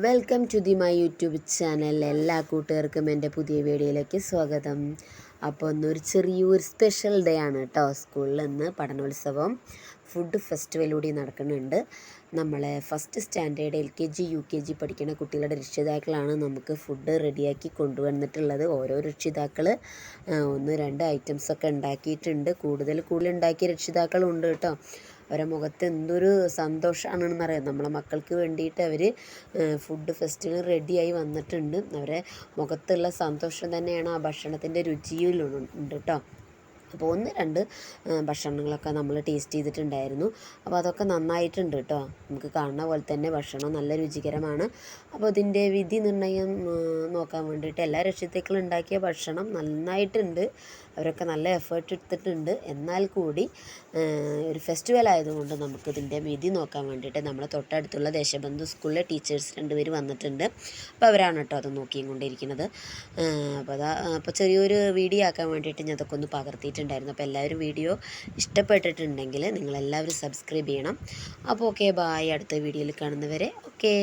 Welcome to the my YouTube channel. എല്ലാ കൂട്ടുകാർക്കും എൻ്റെ പുതിയ വീഡിയോയിലേക്ക് സ്വാഗതം. അപ്പോൾ ഇന്നൊരു ചെറിയൊരു സ്പെഷ്യൽ ഡേ ആണ് കേട്ടോ. സ്കൂളിൽ നിന്ന് പഠനോത്സവം ഫുഡ് ഫെസ്റ്റിവൽ കൂടി നടക്കുന്നുണ്ട്. നമ്മളെ ഫസ്റ്റ് സ്റ്റാൻഡേർഡ് LKG UKG പഠിക്കുന്ന കുട്ടികളുടെ രക്ഷിതാക്കളാണ് നമുക്ക് ഫുഡ് റെഡിയാക്കി കൊണ്ടുവന്നിട്ടുള്ളത്. ഓരോ രക്ഷിതാക്കൾ 1-2 ഐറ്റംസൊക്കെ ഉണ്ടാക്കിയിട്ടുണ്ട്. കൂടുതൽ ഉണ്ടാക്കിയ രക്ഷിതാക്കളും ഉണ്ട് കേട്ടോ. അവരുടെ മുഖത്ത് എന്തൊരു സന്തോഷമാണെന്നറിയാം. നമ്മളെ മക്കൾക്ക് വേണ്ടിയിട്ട് അവർ ഫുഡ് ഫെസ്റ്റിവൽ റെഡിയായി വന്നിട്ടുണ്ട്. അവരെ മുഖത്തുള്ള സന്തോഷം തന്നെയാണ് ആ ഭക്ഷണത്തിൻ്റെ രുചിയിലുണ്ട് കേട്ടോ. അപ്പോൾ 1-2 ഭക്ഷണങ്ങളൊക്കെ നമ്മൾ ടേസ്റ്റ് ചെയ്തിട്ടുണ്ടായിരുന്നു. അപ്പോൾ അതൊക്കെ നന്നായിട്ടുണ്ട് കേട്ടോ. നമുക്ക് കാണുന്ന പോലെ തന്നെ ഭക്ഷണം നല്ല രുചികരമാണ്. അപ്പോൾ ഇതിൻ്റെ വിധി നിർണ്ണയം നോക്കാൻ വേണ്ടിയിട്ട് എല്ലാ രക്ഷിതാക്കളും ഉണ്ടാക്കിയ ഭക്ഷണം നന്നായിട്ടുണ്ട്. അവരൊക്കെ നല്ല എഫേർട്ട് എടുത്തിട്ടുണ്ട്. എന്നാൽ കൂടി ഒരു ഫെസ്റ്റിവൽ ആയതുകൊണ്ട് നമുക്കിതിൻ്റെ വിധി നോക്കാൻ വേണ്ടിയിട്ട് നമ്മളെ തൊട്ടടുത്തുള്ള ദേശബന്ധു സ്കൂളിലെ ടീച്ചേഴ്സ് 2 പേര് വന്നിട്ടുണ്ട്. അപ്പോൾ അവരാണ് കേട്ടോ അത് നോക്കിയും കൊണ്ടിരിക്കുന്നത്. അപ്പോൾ ചെറിയൊരു വീഡിയോ ആക്കാൻ വേണ്ടിയിട്ട് ഞാൻ അതൊക്കെ ഒന്ന് പകർത്തിയിട്ടുണ്ടായിരുന്നു. അപ്പോൾ എല്ലാവരും വീഡിയോ ഇഷ്ടപ്പെട്ടിട്ടുണ്ടെങ്കിൽ നിങ്ങളെല്ലാവരും സബ്സ്ക്രൈബ് ചെയ്യണം. അപ്പോൾ ഓക്കെ, ബായ്. അടുത്ത വീഡിയോയിൽ കാണുന്നവരെ ഓക്കെ.